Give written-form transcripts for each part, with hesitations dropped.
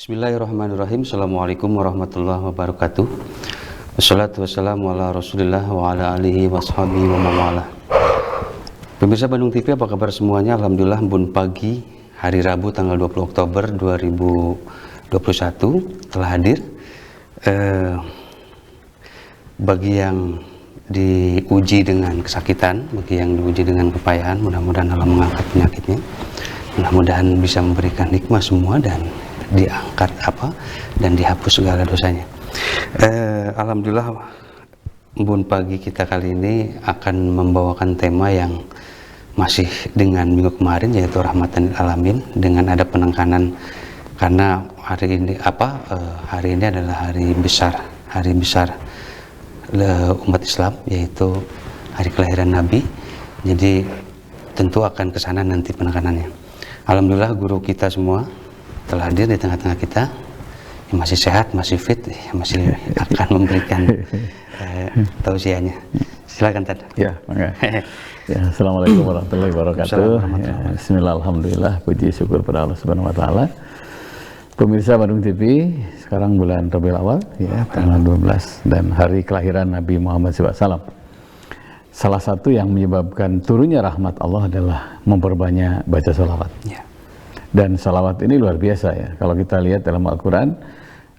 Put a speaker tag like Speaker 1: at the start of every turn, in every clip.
Speaker 1: Bismillahirrahmanirrahim. Assalamualaikum warahmatullahi wabarakatuh. Wassalatu wassalamu ala rasulillah wa ala alihi washabihi wa mawala. Pemirsa Bandung TV, apa kabar semuanya? Alhamdulillah, embun pagi hari Rabu tanggal 20 Oktober 2021 telah hadir. Bagi yang diuji dengan kesakitan, bagi yang diuji dengan kepayahan, mudah-mudahan Allah mengangkat penyakitnya, mudah-mudahan bisa memberikan hikmah semua dan diangkat dan dihapus segala dosanya. Alhamdulillah, embun pagi kita kali ini akan membawakan tema yang masih dengan minggu kemarin, yaitu rahmatan lil alamin, dengan ada penekanan karena hari ini adalah hari besar umat Islam, yaitu hari kelahiran Nabi. Jadi tentu akan ke sana nanti penekanannya. Alhamdulillah, guru kita semua telah hadir di tengah-tengah kita, yang masih sehat, masih fit, masih akan memberikan tausiahnya. Silakan, Tad.
Speaker 2: Ya, Assalamualaikum warahmatullahi wabarakatuh. Bismillah, alhamdulillah, puji syukur pada Allah Subhanahu wa taala. Pemirsa Bandung TV, sekarang bulan Rabiul Awal, tanggal 12, dan hari kelahiran Nabi Muhammad SAW. Salah satu yang menyebabkan turunnya rahmat Allah adalah memperbanyak baca sholawat. Dan sholawat ini luar biasa ya. Kalau kita lihat dalam Al-Quran,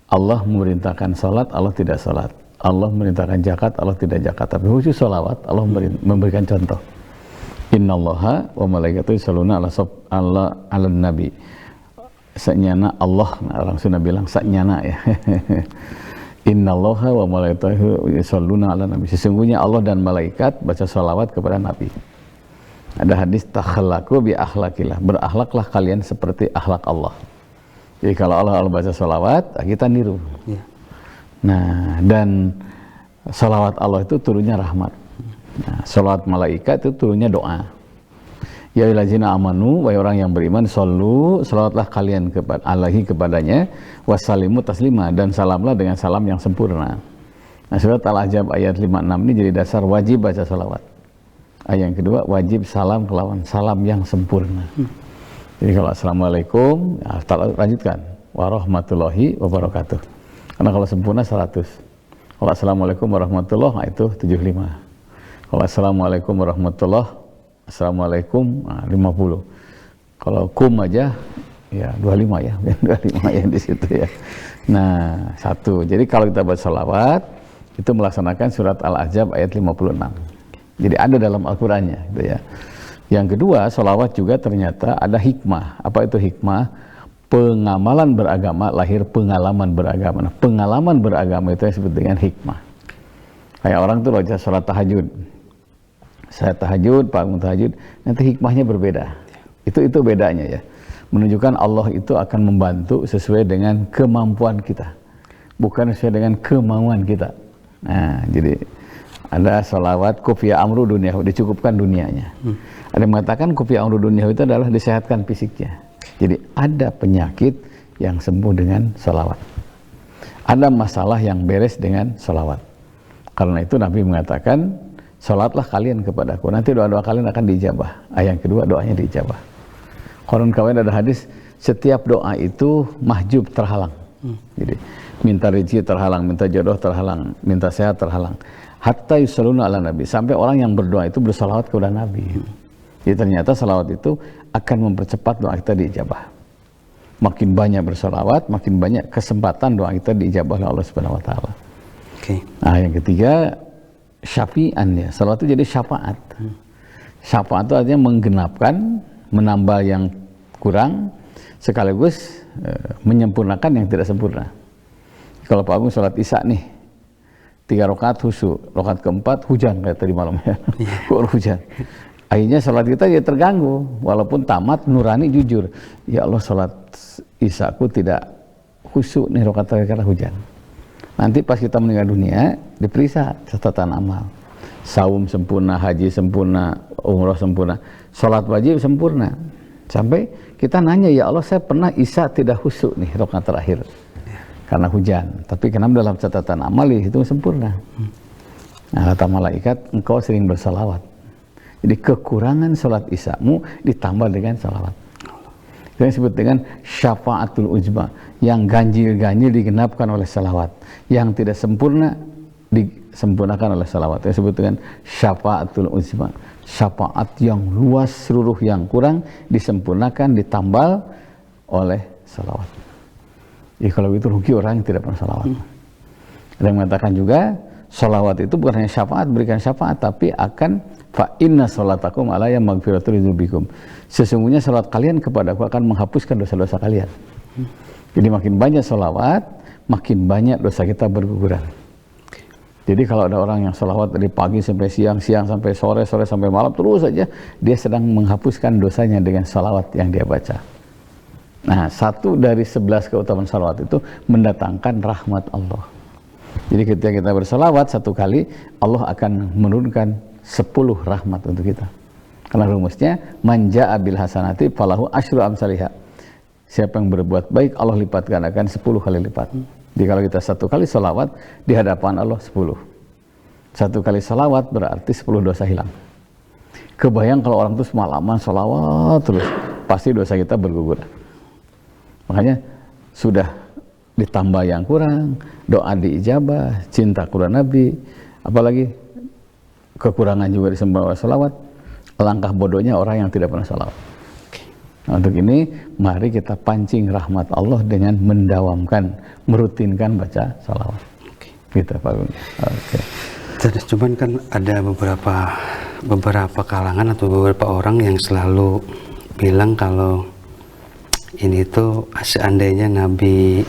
Speaker 2: Allah memerintahkan sholat, Allah tidak sholat. Allah memerintahkan zakat, Allah tidak zakat. Tapi khusus sholawat, Allah memberikan contoh. Innallaha wa malaikatuhu yusholluna ala nabi. Saknyana Allah, orang Sunda bilang saknyana ya. Innallaha wa malaikatuhu yusholluna ala nabi. Sesungguhnya Allah dan malaikat baca sholawat kepada Nabi. Ada hadis takhallaku bi akhlaqillah, berakhlaklah kalian seperti akhlak Allah. Jadi kalau Allah baca sholawat, kita niru. Nah, dan sholawat Allah itu turunnya rahmat. Nah, sholawat malaikat itu turunnya doa. Ya ayyuhallazina amanu, wahai orang yang beriman, shollu, sholawatlah kalian kepadanya, wassalimu taslima, dan salamlah dengan salam yang sempurna. Nah, surat Al-Ahzab ayat 56 ini jadi dasar wajib baca sholawat. Yang kedua, wajib salam kelawan salam yang sempurna. Jadi kalau assalamualaikum, lanjutkan warahmatullahi wabarakatuh. Karena kalau sempurna 100. Kalau assalamualaikum warahmatullahi, itu 75. Kalau assalamualaikum warahmatullahi, assalamualaikum 50. Kalau kum aja ya 25 ya, 25 ya di situ ya. Nah, 1. Jadi kalau kita baca salawat itu melaksanakan surat Al-Ahzab ayat 56. Jadi ada dalam Al-Qurannya gitu ya. Yang kedua, sholawat juga ternyata ada hikmah. Apa itu hikmah? Pengamalan beragama lahir pengalaman beragama. Nah, pengalaman beragama itu yang disebut dengan hikmah. Kayak orang tuh baca sholat tahajud. Saya tahajud, bangun tahajud, nanti hikmahnya berbeda. Itu bedanya ya. Menunjukkan Allah itu akan membantu sesuai dengan kemampuan kita, bukan sesuai dengan kemauan kita. Nah, jadi ada sholawat kufiya amru dunyahu, dicukupkan dunianya. Ada yang mengatakan kufiya amru dunyahu itu adalah disehatkan fisiknya. Jadi ada penyakit yang sembuh dengan sholawat. Ada masalah yang beres dengan sholawat. Karena itu Nabi mengatakan, sholatlah kalian kepadaku, nanti doa-doa kalian akan diijabah. Yang kedua, doanya diijabah. Konon kawan ada hadis, setiap doa itu mahjub, terhalang. Jadi minta rezeki terhalang, minta jodoh terhalang, minta sehat terhalang. Hatta yusholluna ala nabi, sampai orang yang berdoa itu bersalawat kepada Nabi. Jadi ternyata salawat itu akan mempercepat doa kita diijabah. Makin banyak bersalawat, makin banyak kesempatan doa kita diijabah oleh Allah Subhanahu wa taala. Nah, yang ketiga, syafi'an ya. Salawat itu jadi syafaat. Syafaat itu artinya menggenapkan, menambah yang kurang, sekaligus menyempurnakan yang tidak sempurna. Kalau Pak Agung sholat isya nih, 3 rakaat khusyuk, rakaat keempat hujan kayak tadi malam ya. Hujan. Akhirnya sholat kita ya terganggu, walaupun tamat nurani jujur. Ya Allah, sholat isyaku tidak khusyuk nih rakaat terakhir karena hujan. Nanti pas kita meninggal dunia, diperiksa catatan amal. Saum sempurna, haji sempurna, umroh sempurna, sholat wajib sempurna. Sampai kita nanya, ya Allah, saya pernah isya tidak khusyuk nih rakaat terakhir karena hujan, tapi kenapa dalam catatan amal itu sempurna? Nah, kata malaikat, engkau sering bersalawat. Jadi kekurangan sholat isyamu ditambah dengan salawat. Yang disebut dengan syafaatul uzma, yang ganjil-ganjil digenapkan oleh salawat, yang tidak sempurna disempurnakan oleh salawat. Yang disebut dengan syafaatul uzma, syafaat yang luas, seluruh yang kurang disempurnakan, ditambal oleh salawat. Jadi kalau itu rugi orang yang tidak pernah salawat. Ada yang mengatakan juga salawat itu bukan hanya syafaat, berikan syafaat, tapi akan fa inna salatakum alayya maghfiratul dzunubikum. Sesungguhnya salat kalian kepadaku akan menghapuskan dosa-dosa kalian. Jadi makin banyak salawat, makin banyak dosa kita berguguran. Jadi kalau ada orang yang salawat dari pagi sampai siang, siang sampai sore, sore sampai malam terus saja, dia sedang menghapuskan dosanya dengan salawat yang dia baca. Nah, satu dari 11 keutamaan salawat itu mendatangkan rahmat Allah. Jadi ketika kita bersalawat satu kali, Allah akan menurunkan 10 rahmat untuk kita. Karena rumusnya manja abil hasanati falahu asyru amsalihha. Siapa yang berbuat baik, Allah lipat gandakan 10 kali lipat. Jadi kalau kita satu kali salawat, di hadapan Allah 10. Satu kali salawat berarti 10 dosa hilang. Kebayang kalau orang itu semalaman salawat terus, pasti dosa kita berguguran. Makanya sudah ditambah yang kurang, doa diijabah, cinta kepada Nabi, apalagi kekurangan juga disembah oleh salawat. Alangkah bodohnya orang yang tidak pernah salawat. Nah, untuk ini mari kita pancing rahmat Allah dengan mendawamkan, merutinkan baca salawat. Gitu Pak Gun.
Speaker 1: Cuman kan ada beberapa kalangan atau beberapa orang yang selalu bilang kalau ini tuh seandainya Nabi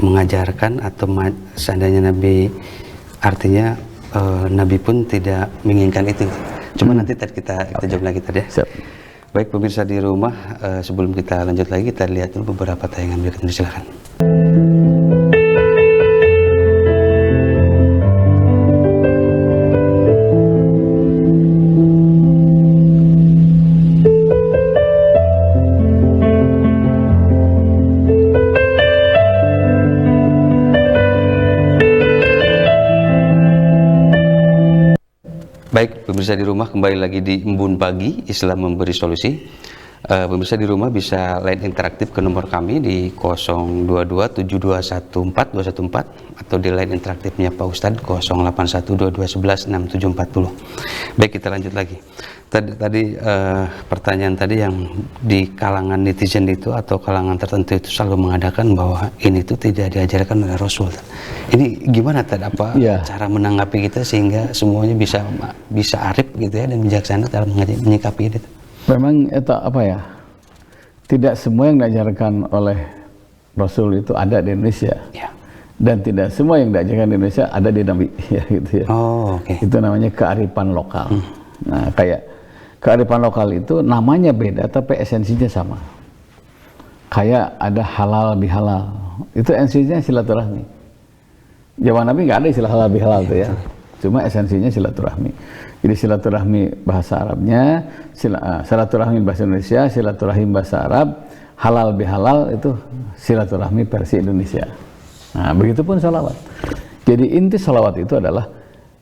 Speaker 1: mengajarkan atau seandainya Nabi, artinya Nabi pun tidak menginginkan itu. Cuma nanti kita jawab lagi tadi ya.
Speaker 2: Siap.
Speaker 1: Baik pemirsa di rumah, sebelum kita lanjut lagi, kita lihat dulu beberapa tayangan berikut ini, silakan. Baik, pemirsa di rumah, kembali lagi di Embun Pagi, Islam Memberi Solusi. Pemirsa di rumah bisa line interaktif ke nomor kami di 0227214 atau di line interaktifnya Pak Ustadz 081221166740. Baik, kita lanjut lagi. Tadi pertanyaan tadi yang di kalangan netizen itu atau kalangan tertentu itu selalu mengadakan bahwa ini tuh tidak diajarkan oleh Rasul. Ini gimana apa cara menanggapi kita sehingga semuanya bisa arif gitu ya dan bijaksana dalam menyikapi itu?
Speaker 2: Memang itu apa ya? Tidak semua yang diajarkan oleh Rasul itu ada di Indonesia.
Speaker 1: Ya.
Speaker 2: Dan tidak semua yang diajarkan di Indonesia ada di Nabi, ya gitu ya.
Speaker 1: Oh, oke.
Speaker 2: Itu namanya kearifan lokal. Nah, kayak kearifan lokal itu namanya beda tapi esensinya sama. Kayak ada halal bihalal. Itu esensinya silaturahmi. Zaman Nabi nggak ada istilah halal bihalal tuh ya. Cuma esensinya silaturahmi. Jadi silaturahmi bahasa Arabnya, silaturahmi bahasa Indonesia, silaturahmi bahasa Arab, halal bihalal itu silaturahmi versi Indonesia. Nah, begitupun salawat. Jadi inti salawat itu adalah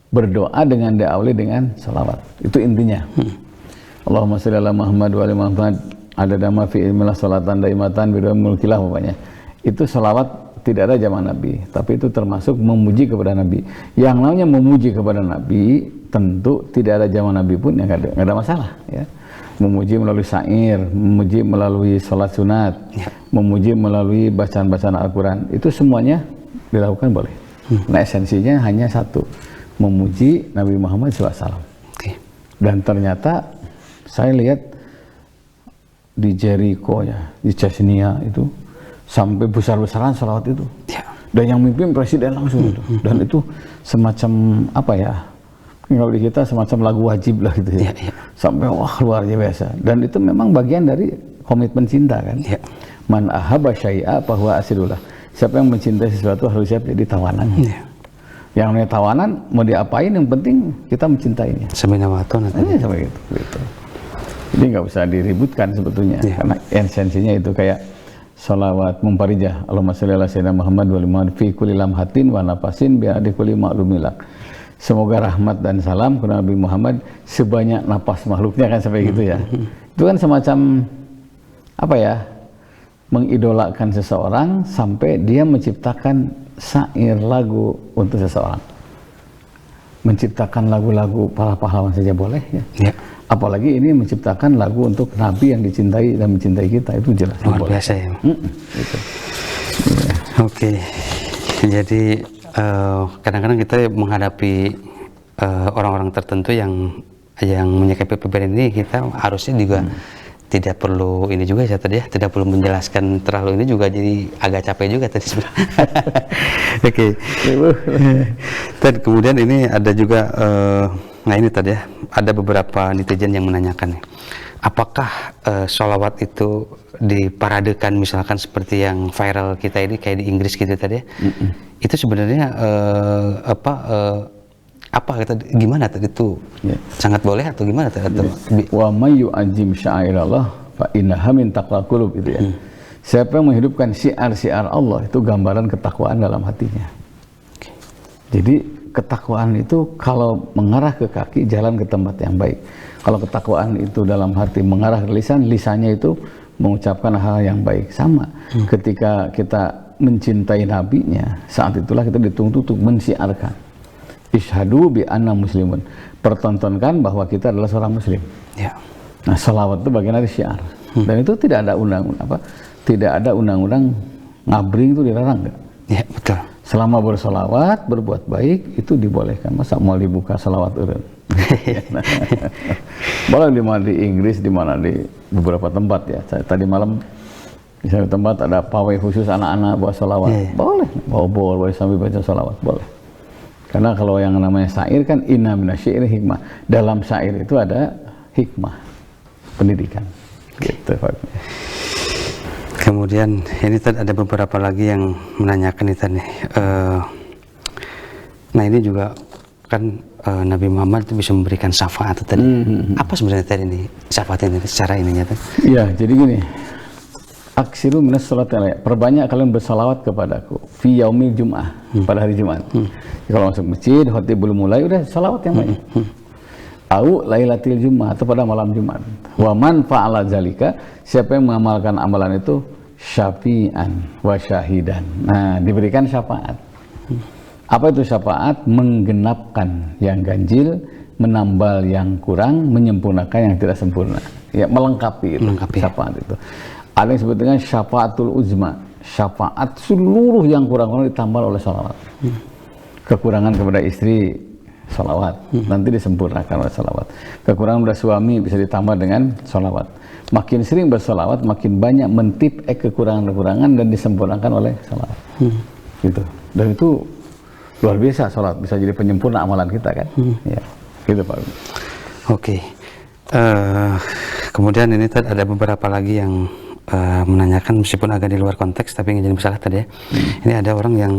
Speaker 2: berdoa dengan diawali dengan salawat. Itu intinya. Allahumma sholli ala Muhammad wa ali Muhammad adada ma fi ilmillah salatan daimatan bidwa mulkilah pokoknya. Itu salawat tidak ada zaman Nabi, tapi itu termasuk memuji kepada Nabi. Yang namanya memuji kepada Nabi tentu tidak ada zaman Nabi pun yang nggak ada masalah ya. Memuji melalui syair, memuji melalui sholat sunat, memuji melalui bacaan-bacaan Al-Quran, itu semuanya dilakukan boleh. Nah, esensinya hanya satu, memuji Nabi Muhammad SAW. Dan ternyata saya lihat di Jericho ya, di Chechnya itu sampai besar-besaran salawat itu. Dan yang mimpin presiden langsung itu. Dan itu semacam apa ya? Kalau di kita semacam lagu wajib lah gitu ya. Sampai wah luar biasa. Dan itu memang bagian dari komitmen cinta kan. Man ahabba syai'a fahuwa asidullah. Siapa yang mencintai sesuatu harus siap jadi tawanan. Yang namanya tawanan mau diapain yang penting kita mencintainya.
Speaker 1: Seminawaton
Speaker 2: sampai gitu. Jadi nggak usah diributkan sebetulnya. Karena esensinya itu kayak salawat mumparijah. Allahumma sholli ala sayyidina Muhammad wa ali Muhammad fi kulli lamhatin wa nafasin bi adi kulli ma'lumilak. Semoga rahmat dan salam kepada Nabi Muhammad sebanyak napas makhluknya kan sampai gitu ya. Itu kan semacam apa ya? mengidolakan seseorang sampai dia menciptakan syair lagu untuk seseorang. Menciptakan lagu-lagu para pahlawan saja boleh ya. Ya. Apalagi ini menciptakan lagu untuk Nabi yang dicintai dan mencintai kita, itu jelas
Speaker 1: luar biasa ya.
Speaker 2: Gitu.
Speaker 1: Ya. Oke. Jadi kadang-kadang kita menghadapi orang-orang tertentu yang menyikapi perbedaan ini, kita harusnya juga tidak perlu ini juga ya tadi ya, tidak perlu menjelaskan terlalu ini juga, jadi agak capek juga tadi sebenarnya. Oke. Dan kemudian ini ada juga, nah ini tadi ya, ada beberapa netizen yang menanyakan, apakah sholawat itu diparadekan misalkan seperti yang viral kita ini kayak di Inggris gitu tadi ya, itu sebenarnya apa kata gimana tadi itu sangat boleh atau gimana tadi?
Speaker 2: Wa may yu'azzim sya'airallah fa innaha min taqwal qulub, gitu ya. Siapa yang menghidupkan syiar-syiar Allah, itu gambaran ketakwaan dalam hatinya. Jadi ketakwaan itu kalau mengarah ke kaki, jalan ke tempat yang baik. Kalau ketakwaan itu dalam hati mengarah ke lisan, lisannya itu mengucapkan hal yang baik. Sama ketika kita mencintai nabinya, saat itulah kita dituntut untuk mensiarkan. Ishadu bi anna muslimun, pertontonkan bahwa kita adalah seorang muslim. Ya. Nah, salawat itu bagian dari syiar. Dan itu tidak ada undang-undang ngabring itu dilarang enggak? Ya, betul. Selama bersalawat, berbuat baik, itu dibolehkan. Masa mau dibuka salawat urun? Boleh di Inggris, di mana di beberapa tempat ya. Tadi malam di satu tempat ada pawai khusus anak-anak buat salawat. Boleh, bawa obor, boleh sambil baca salawat, boleh. Karena kalau yang namanya syair kan inna minasyairi hikmah. Dalam syair itu ada hikmah, pendidikan. Gitu, Pak.
Speaker 1: Kemudian ini ada beberapa lagi yang menanyakan itu nih. Nah ini juga kan Nabi Muhammad itu bisa memberikan syafaat tadi. Apa sebenarnya tadi ini syafaat ini secara ininya tadi?
Speaker 2: Iya, jadi gini. Aksiru minas sholati alayya, perbanyak kalian bersalawat kepadaku fi yaumil jum'ah, pada hari Jumat. Kalau masuk masjid, khotib belum mulai, udah salawat yang banyak. Au lailatul jum'ah, atau pada malam Jumat. Wa man fa'ala zalika, siapa yang mengamalkan amalan itu syafi'an wa syahidan. Nah, diberikan syafaat. Apa itu syafaat? Menggenapkan yang ganjil, menambal yang kurang, menyempurnakan yang tidak sempurna. Ya, melengkapi itu, syafaat itu. Ada yang disebut dengan syafaatul uzma, syafaat seluruh yang kurang-kurang ditambah oleh salawat. Kekurangan kepada istri, salawat, nanti disempurnakan oleh salawat. Kekurangan kepada suami bisa ditambah dengan salawat. Makin sering bersalawat, makin banyak mentip kekurangan-kekurangan dan disempurnakan oleh salawat. Gitu. Dan itu luar biasa, salawat bisa jadi penyempurna amalan kita kan. Ya, gitu Pak.
Speaker 1: Oke. Kemudian ini ada beberapa lagi yang menanyakan, meskipun agak di luar konteks tapi nggak jadi masalah tadi ya. Ini ada orang yang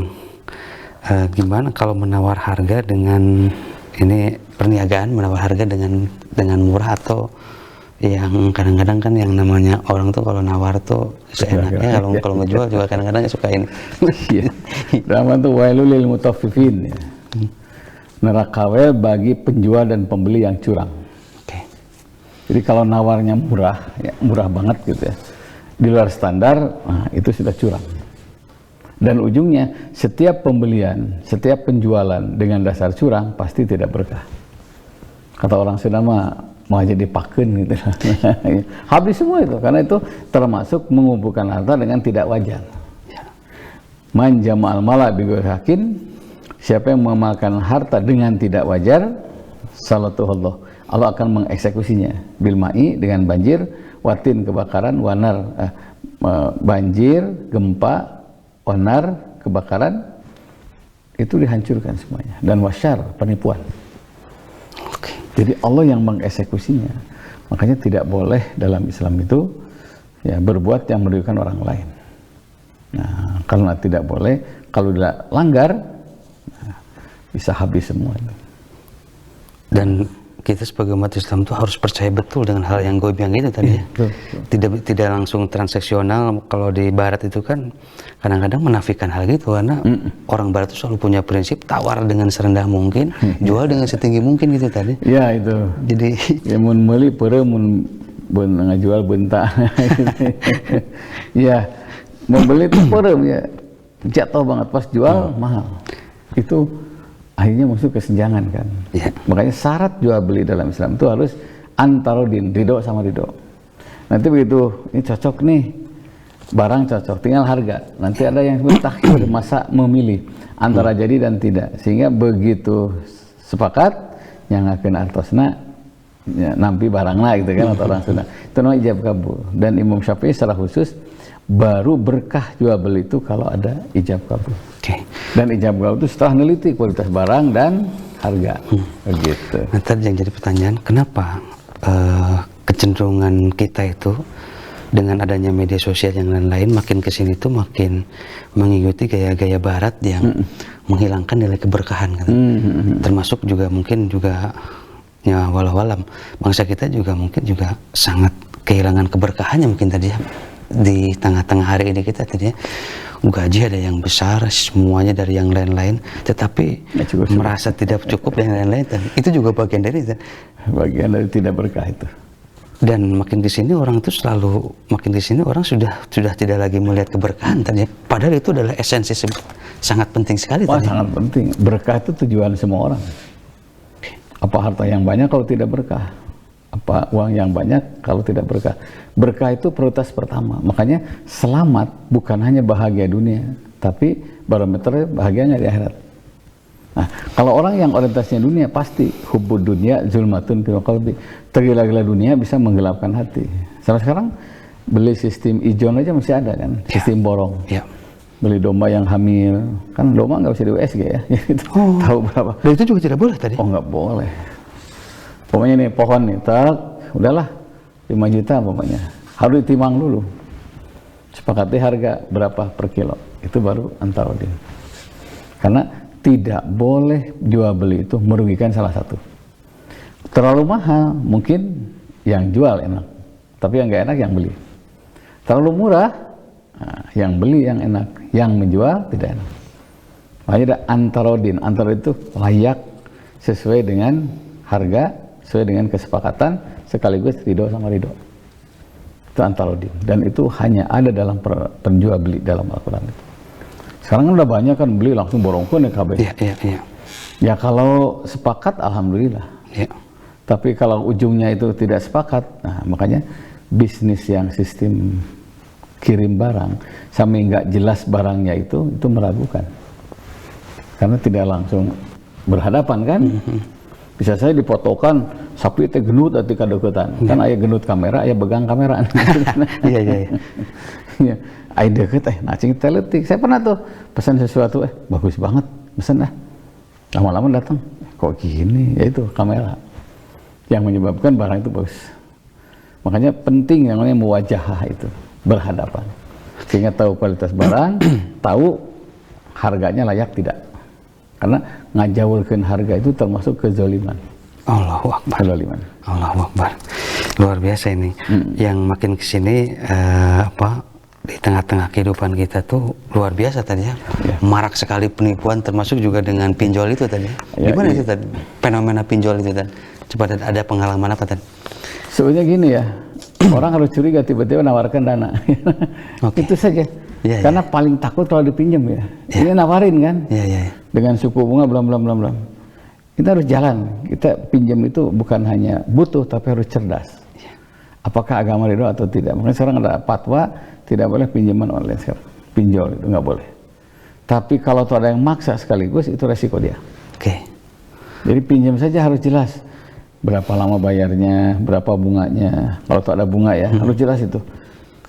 Speaker 1: gimana kalau menawar harga dengan ini perniagaan, menawar harga dengan murah, atau yang kadang-kadang kan yang namanya orang tuh kalau nawar tuh seenaknya, kalau ngejual juga kadang-kadang suka ini.
Speaker 2: Dalam tuh wailul lil mutaffifin ya. Neraka bagi penjual dan pembeli yang curang. Jadi kalau nawarnya murah, ya murah banget gitu ya, di luar standar, nah, itu sudah curang. Dan ujungnya setiap pembelian, setiap penjualan dengan dasar curang pasti tidak berkah. Kata orang Sunda mah mau jadi paken gitu. Habis semua itu, karena itu termasuk mengumpulkan harta dengan tidak wajar. Man jama'al mala bighairi haqqin, siapa yang mengamalkan harta dengan tidak wajar, salatuhullah, Allah akan mengeksekusinya bil ma'i, dengan banjir, watin kebakaran, wanar banjir, gempa, wanar kebakaran, itu dihancurkan semuanya, dan wasyar penipuan. Jadi Allah yang mengeksekusinya. Makanya tidak boleh dalam Islam itu ya berbuat yang merugikan orang lain. Nah, kalau tidak boleh, kalau tidak langgar, nah, bisa habis semua itu.
Speaker 1: Dan kita sebagai umat Islam tuh harus percaya betul dengan hal yang goib yang itu tadi ya. Tidak langsung transaksional. Kalau di Barat itu kan kadang-kadang menafikan hal gitu, karena orang Barat itu selalu punya prinsip tawar dengan serendah mungkin, jual dengan setinggi mungkin gitu tadi.
Speaker 2: Ya itu.
Speaker 1: Jadi
Speaker 2: ya mun meuli peureuh mun ngejual bentak. Ya, membeli itu perem ya, jatuh banget, pas jual mahal. Itu akhirnya masuk kesenjangan kan.
Speaker 1: Ya.
Speaker 2: Makanya syarat jual beli dalam Islam itu harus antarodin, ridho sama ridho. Nanti begitu, ini cocok nih, barang cocok, tinggal harga. Nanti ada yang disebut takhir, masa memilih antara jadi dan tidak. Sehingga begitu sepakat, yang akan artosna ya, nampi barangnya gitu kan, atau orang Sunda. Itu namanya ijab kabul. Dan Imam Syafi'i secara khusus baru berkah jual beli itu kalau ada ijab kabul.
Speaker 1: Oke.
Speaker 2: Dan ijab kabul itu setelah neliti kualitas barang dan harga. Begitu.
Speaker 1: Nah, tadi yang jadi pertanyaan, kenapa kecenderungan kita itu dengan adanya media sosial yang lain-lain makin kesini tuh makin mengikuti gaya-gaya barat yang menghilangkan nilai keberkahan kan. Termasuk juga mungkin juga ya walau-alam bangsa kita juga mungkin juga sangat kehilangan keberkahannya mungkin tadi ya, di tengah-tengah hari ini kita tadi ya, gaji ada yang besar semuanya dari yang lain-lain tetapi
Speaker 2: ya, cukup.
Speaker 1: Merasa tidak cukup dan lain-lain, itu juga bagian dari itu.
Speaker 2: Bagian dari tidak berkah itu.
Speaker 1: Dan makin di sini orang itu selalu makin di sini orang sudah tidak lagi melihat keberkahan tadi. Padahal itu adalah esensi sangat penting sekali.
Speaker 2: Wah,
Speaker 1: tadi.
Speaker 2: sangat penting. Berkah itu tujuan semua orang. Apa harta yang banyak kalau tidak berkah? Apa uang yang banyak kalau tidak berkah? Berkah itu prioritas pertama. Makanya selamat bukan hanya bahagia dunia, tapi barometer bahagianya di akhirat. Nah, kalau orang yang orientasinya dunia pasti hubbud dunya zulmatun fil qalbi. Tergila-gila dunia bisa menggelapkan hati. Sampai sekarang beli sistem ijon aja masih ada kan, sistem borong.
Speaker 1: Ya.
Speaker 2: Beli domba yang hamil, kan domba nggak bisa di USG ya. Tahu berapa?
Speaker 1: Dan itu juga tidak boleh tadi.
Speaker 2: Oh, nggak boleh. Pokoknya nih pohon nih, tak, udahlah 5 juta pokoknya. Harus ditimang dulu. Sepakati harga berapa per kilo. Itu baru antarodin. Karena tidak boleh jual beli itu merugikan salah satu. Terlalu mahal mungkin yang jual enak, tapi yang nggak enak yang beli. Terlalu murah, nah, yang beli yang enak, yang menjual tidak enak. Makanya ada antarodin. Antarodin itu layak sesuai dengan harga, sesuai dengan kesepakatan, sekaligus ridho sama ridho. Itu antarodin. Dan itu hanya ada dalam penjual beli dalam Al-Quran itu. Sekarang kan udah banyak kan beli langsung borongkun ya KB.
Speaker 1: Iya.
Speaker 2: Ya kalau sepakat alhamdulillah.
Speaker 1: Ya.
Speaker 2: Tapi kalau ujungnya itu tidak sepakat, nah makanya bisnis yang sistem kirim barang sampai nggak jelas barangnya itu meragukan. Karena tidak langsung berhadapan kan. Bisa saya difotokan sapi itu genut atau kadeketan. Kan ayah genut kamera, ayah pegang kamera.
Speaker 1: Iya.
Speaker 2: Ya, ayah deket nacing teletik. Saya pernah tuh pesan sesuatu, bagus banget, pesan dah. Lama-lama datang, kok gini? Ya itu kamera yang menyebabkan barang itu bagus. Makanya penting yang namanya muwajahah itu, berhadapan. Sehingga tahu kualitas barang, tahu harganya layak tidak. Karena ngajawulkeun harga itu termasuk kezaliman.
Speaker 1: Allahu Akbar.
Speaker 2: Kezaliman.
Speaker 1: Allahu Akbar. Luar biasa ini. Yang makin kesini di tengah-tengah kehidupan kita tuh luar biasa tadi ya. Marak sekali penipuan termasuk juga dengan pinjol itu tadi. Gimana itu tadi? Fenomena pinjol itu tadi. Coba ada pengalaman apa tadi?
Speaker 2: Sebenarnya gini ya. Orang harus curiga tiba-tiba nawarkan dana. Itu saja. Karena paling takut kalau dipinjam ya. Ini nawarin kan. Dengan suku bunga belum. Kita harus jalan. Kita pinjam itu bukan hanya butuh tapi harus cerdas. Apakah agama ridho atau tidak? Makanya sekarang ada fatwa tidak boleh pinjaman online sekarang. Pinjol itu nggak boleh. Tapi kalau tuh ada yang maksa sekaligus itu resiko dia. Jadi pinjam saja harus jelas. Berapa lama bayarnya, berapa bunganya. Kalau tuh ada bunga ya, harus jelas itu.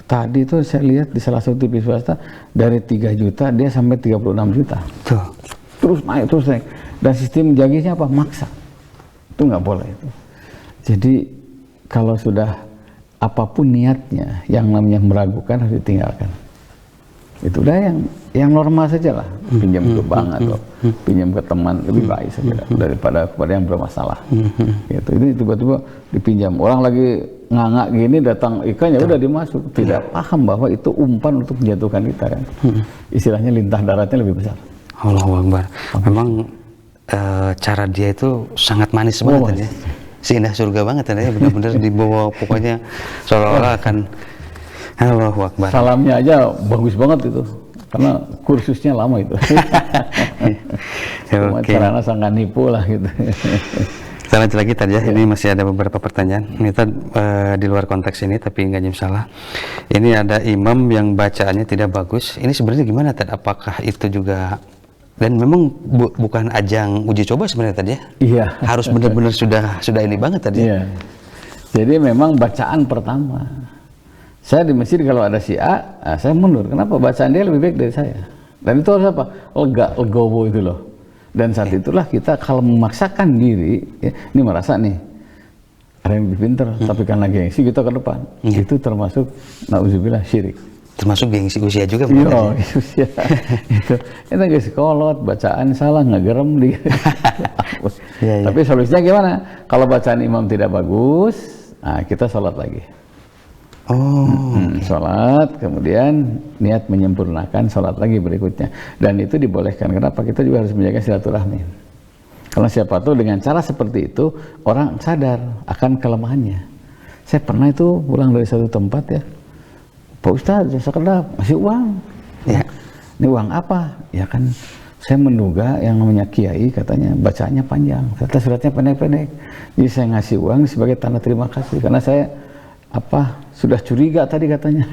Speaker 2: Tadi tuh saya lihat di salah satu TV swasta dari 3 juta dia sampai 36 juta. Terus naik. Dan sistem menjaganya apa? Maksa. Itu nggak boleh itu. Jadi kalau sudah apapun niatnya yang namanya meragukan harus ditinggalkan. Itu udah yang normal saja lah, pinjam ke bank atau pinjam ke teman lebih baik saja daripada kepada yang bermasalah. Gitu. Ini tiba-tiba dipinjam orang lagi nganga gini datang ikannya udah dimasuk, tidak paham bahwa itu umpan untuk menjatuhkan kita kan. Istilahnya lintah daratnya lebih besar.
Speaker 1: Allahu Akbar. Memang cara dia itu sangat manis banget tadi. seindah surga banget tadi ya, benar-benar dibawa pokoknya seolah-olah akan Allahu Akbar.
Speaker 2: Salamnya aja bagus banget itu, karena kursusnya lama itu. Cuma
Speaker 1: Oke.
Speaker 2: caranya sangat nipu lah gitu.
Speaker 1: Kita lanjut lagi tadi ya, ini masih ada beberapa pertanyaan. Ini di luar konteks ini, tapi nggak jadi salah. Ini ada imam yang bacaannya tidak bagus. Ini sebenarnya gimana Tad? Apakah itu juga, dan memang bukan ajang uji coba sebenarnya tadi ya?
Speaker 2: Iya.
Speaker 1: Harus benar-benar sudah ini banget tadi.
Speaker 2: Iya. Jadi memang bacaan pertama. Saya di masjid kalau ada si A, saya mundur. Kenapa? Bacaan dia lebih baik dari saya. Dan itu harus apa? Legowo itu loh. Dan saat itulah kita kalau memaksakan diri, ya, ini merasa nih ada yang lebih pintar, tapi karena gengsi kita ke depan. Itu termasuk nauzubillah syirik.
Speaker 1: Termasuk gengsi usia juga.
Speaker 2: Iya, usia. Itu guys kolot, bacaan salah, ngegerem di.
Speaker 1: Iya.
Speaker 2: Tapi solusinya gimana? Kalau bacaan imam tidak bagus, nah kita sholat lagi. Sholat, kemudian niat menyempurnakan sholat lagi berikutnya. Dan itu dibolehkan. Kenapa? Kita juga harus menjaga silaturahmi. Karena siapa tahu dengan cara seperti itu orang sadar akan kelemahannya. Saya pernah itu pulang dari satu tempat ya, Pak Ustadz, jasa kedap, masih uang.
Speaker 1: Ya.
Speaker 2: Ini uang apa? Ya kan, saya menduga yang namanya kiai katanya bacaannya panjang, kata suratnya pendek-pendek. Jadi saya ngasih uang sebagai tanda terima kasih karena saya sudah curiga tadi katanya.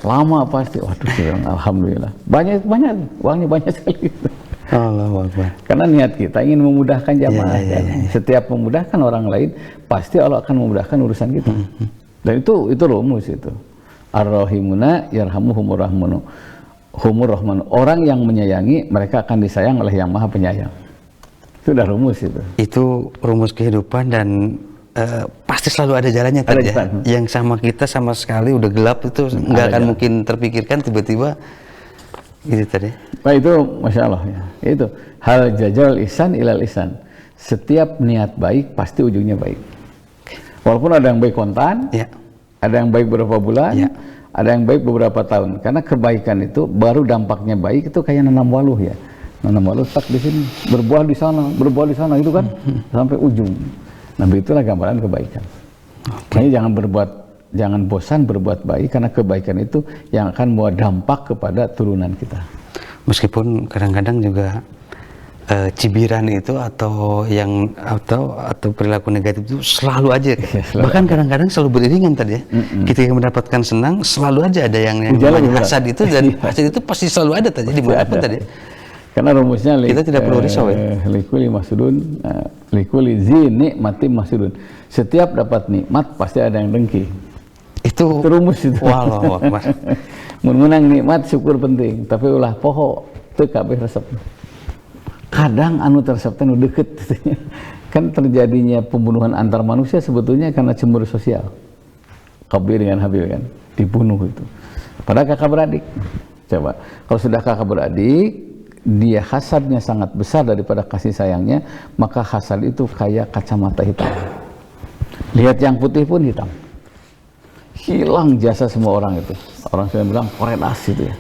Speaker 2: Lama pasti. Waduh, alhamdulillah. Banyak uangnya banyak sekali.
Speaker 1: Allahu Akbar.
Speaker 2: Karena niat kita ingin memudahkan jamaah.
Speaker 1: Ya.
Speaker 2: Setiap memudahkan orang lain, pasti Allah akan memudahkan urusan kita. Dan itu rumus itu. Ar-Rahimuna yarhamuhumur rahmanu. Humur rahmanu. Orang yang menyayangi, mereka akan disayang oleh yang maha penyayang. Itu udah rumus itu.
Speaker 1: Itu rumus kehidupan dan pasti selalu ada jalannya tadi ya. Yang sama kita sama sekali udah gelap itu nggak akan mungkin terpikirkan tiba-tiba itu tadi.
Speaker 2: Nah itu Masya Allah ya. Itu hal jajal ihsan ilal ihsan. Setiap niat baik pasti ujungnya baik. Walaupun ada yang baik kontan,
Speaker 1: Ya.
Speaker 2: ada yang baik beberapa bulan,
Speaker 1: Ya.
Speaker 2: ada yang baik beberapa tahun. Karena kebaikan itu baru dampaknya baik itu kayak nanam waluh ya. Nanam waluh tak di sini, berbuah di sana itu kan sampai ujung. Nah itulah gambaran kebaikan. Makanya jangan bosan berbuat baik karena kebaikan itu yang akan membawa dampak kepada turunan kita.
Speaker 1: Meskipun kadang-kadang juga cibiran itu atau perilaku negatif itu selalu aja. Bahkan kadang-kadang selalu beriringan tadi ya. Ketika mendapatkan senang selalu aja ada yang hasad itu, dan hasad itu pasti selalu ada tadi dimanapun tadi.
Speaker 2: Karena rumusnya
Speaker 1: kita tidak perlu risau ya.
Speaker 2: Likuli mahsudun, likuli zi nikmati mahsudun. Setiap dapat nikmat pasti ada yang dengki. Itu rumus itu.
Speaker 1: Wallahu akbar.
Speaker 2: Mun menang nikmat syukur penting, tapi ulah poho teu kabeh resep. Kadang anu resep teh nu deukeut. Kan terjadinya pembunuhan antar manusia sebetulnya karena cemburu sosial. Qabil dengan Habil kan dibunuh itu. Padahal kakak beradik. Coba, kalau sudah kakak beradik dia hasadnya sangat besar daripada kasih sayangnya, maka hasad itu kayak kacamata hitam. Lihat yang putih pun hitam. Hilang jasa semua orang itu. Orang sudah bilang korelasi itu ya.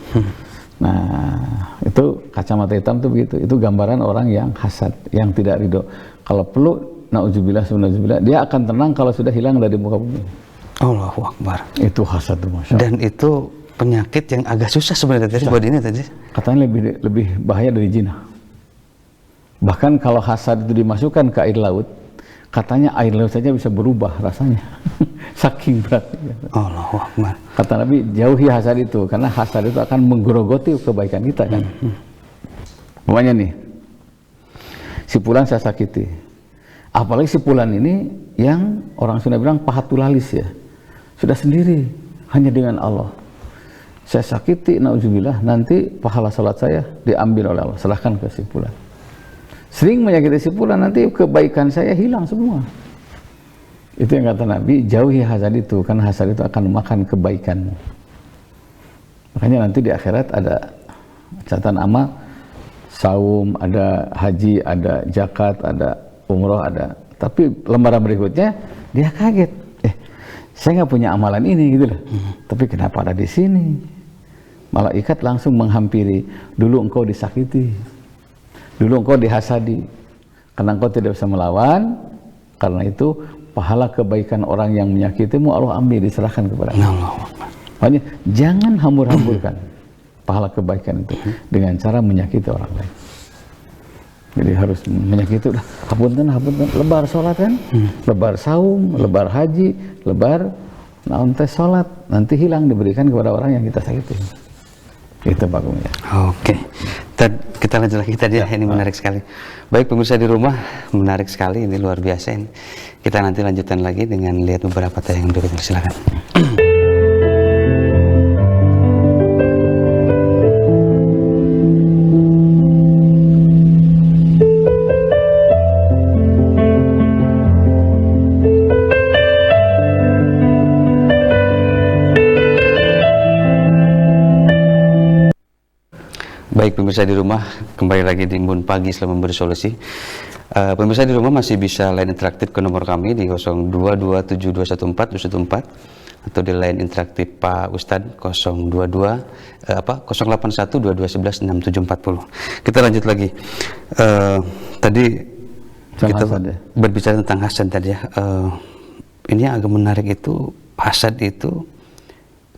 Speaker 2: Nah, itu kacamata hitam itu begitu. Itu gambaran orang yang hasad, yang tidak ridho. Kalau perlu, na'udzubillah, dia akan tenang kalau sudah hilang dari muka bumi.
Speaker 1: Allahu akbar.
Speaker 2: Itu hasad, Masya Allah.
Speaker 1: Dan itu penyakit yang agak susah sebenarnya tadi buat ini tadi.
Speaker 2: Katanya lebih bahaya dari zina. Bahkan kalau hasad itu dimasukkan ke air laut, katanya air laut saja bisa berubah rasanya. Saking beratnya.
Speaker 1: Allahu akbar.
Speaker 2: Kata Nabi, jauhi hasad itu karena hasad itu akan menggerogoti kebaikan kita kan. Pokoknya nih, si fulan saya sakiti. Apalagi si fulan ini yang orang Sunda bilang pahatulalis ya. Sudah sendiri, hanya dengan Allah. Saya sakiti, na'udzubillah, nanti pahala salat saya diambil oleh Allah, serahkan ke si fulan. Sering menyakiti si fulan, nanti kebaikan saya hilang semua. Itu yang kata Nabi, jauhi hasad itu, karena hasad itu akan memakan kebaikanmu. Makanya nanti di akhirat ada catatan amal, saum, ada haji, ada zakat, ada umroh, ada. Tapi lembaran berikutnya, dia kaget. Saya nggak punya amalan ini gitu loh. Tapi kenapa ada di sini? Malaikat langsung menghampiri. Dulu engkau disakiti, dulu engkau dihasadi, karena engkau tidak bisa melawan, Karena itu pahala kebaikan orang yang menyakitimu Allah ambil, diserahkan kepada Allah. Makanya jangan hambur-hamburkan pahala kebaikan itu dengan cara menyakiti orang lain. Jadi harus menyakiti, udah hapunten, lebar sholat kan, lebar saum, lebar haji, lebar naon teh sholat, nanti hilang diberikan kepada orang yang kita sakiti. Itu bagusnya.
Speaker 1: Oke, kita lanjut lagi tadi ya. Ini menarik sekali. Baik pemirsa di rumah, menarik sekali, ini luar biasa ini. Kita nanti lanjutkan lagi dengan lihat beberapa tayangan berikut. Silakan. Baik pemirsa di rumah, kembali lagi di Embun Pagi Islam Memberi Solusi. Pemirsa di rumah masih bisa line interaktif ke nomor kami di 0227214214 atau di line interaktif Pak Ustadz 08122116740. Kita lanjut lagi. Tadi kita berbicara tentang hasad tadi ya. Ini agak menarik itu, hasad itu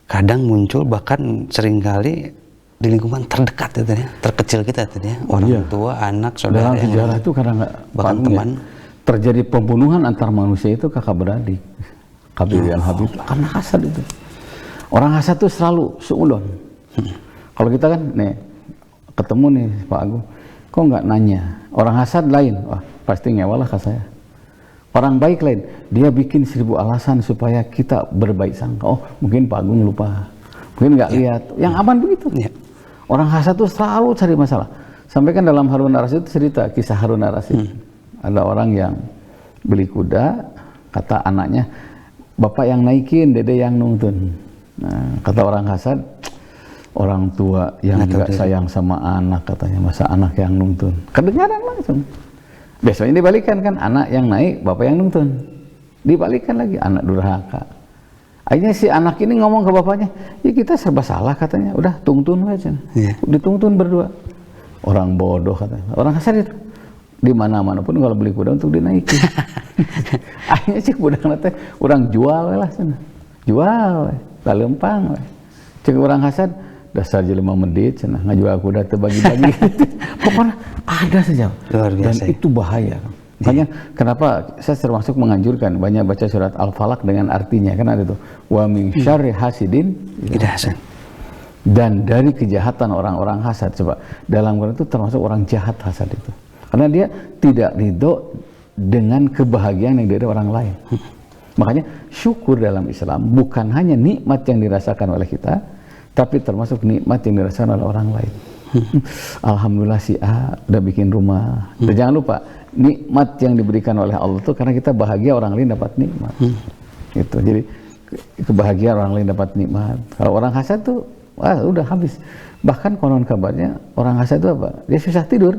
Speaker 1: kadang muncul bahkan seringkali di lingkungan terdekat itu ya, terkecil kita tadi ya, orang tua, anak, saudara.
Speaker 2: Dalam sejarah itu kadang
Speaker 1: bahkan teman
Speaker 2: terjadi pembunuhan antar manusia itu kakak beradik, Qabil dan Habib, karena hasad itu. Orang hasad itu selalu suudon. Kalau kita kan nih ketemu nih Pak Agung, kok nggak nanya? Orang hasad lain, wah pasti ngewalah ke saya. Orang baik lain, dia bikin 1000 alasan supaya kita berbaik sangka. Oh mungkin Pak Agung lupa, mungkin nggak lihat. Yang aman begitu. Orang hasad itu selalu cari masalah. Sampai kan dalam Harun Ar-Rasyid itu cerita kisah Harun Ar-Rasyid. Ada orang yang beli kuda, kata anaknya, bapak yang naikin, dede yang nuntun. Nah, kata orang hasad, orang tua yang juga sayang sama anak, katanya, masa anak yang nuntun. Kedengaran langsung. Besoknya dibalikan kan, anak yang naik, bapak yang nuntun. Dibalikan lagi, anak durhaka. Akhirnya si anak ini ngomong ke bapaknya, ya kita serba salah katanya, udah tungtun aja, ditungtun berdua. Orang bodoh katanya, orang hasad itu di mana-mana pun kalau beli kuda untuk dinaiki. Akhirnya cek budak nanti orang jual lah sana, jual, lempang. Cek orang hasad, dasar jelema medit, sana ngajual kuda terbagi-bagi. Pokoknya ada saja. Dan itu bahaya. Makanya kenapa saya termasuk menganjurkan banyak baca surat Al-Falaq dengan artinya, kan ada itu wa min syarri hasidin idza hasad. Dan dari kejahatan orang-orang hasad, coba dalam Quran itu termasuk orang jahat hasad itu. Karena dia tidak ridho dengan kebahagiaan yang dari orang lain. Makanya syukur dalam Islam bukan hanya nikmat yang dirasakan oleh kita, tapi termasuk nikmat yang dirasakan oleh orang lain. Alhamdulillah si A udah bikin rumah. Dan jangan lupa nikmat yang diberikan oleh Allah itu karena kita bahagia orang lain dapat nikmat. Gitu. Jadi kebahagiaan orang lain dapat nikmat. Kalau orang hasad tuh wah udah habis. Bahkan konon kabarnya orang hasad itu apa? Dia susah tidur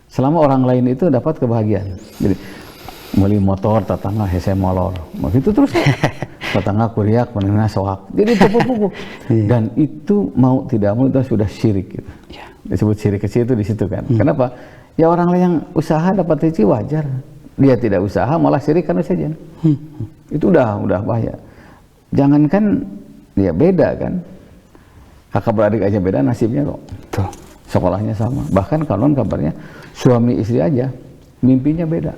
Speaker 2: selama orang lain itu dapat kebahagiaan. Jadi beli motor tetangga hese molor. Begitu terus. Tetangga kuriak menengah soak. Jadi pupuk-pupuk. Dan itu mau tidak mau itu sudah syirik gitu. Disebut syirik kecil itu di situ kan. Kenapa? Ya orang lain yang usaha dapat rezeki wajar. Dia tidak usaha malah syirik karena saja. Itu udah bahaya. Jangankan ya beda kan. Kakak beradik aja beda nasibnya kok. Tuh. Sekolahnya sama. Bahkan konon kabarnya suami istri aja mimpinya beda.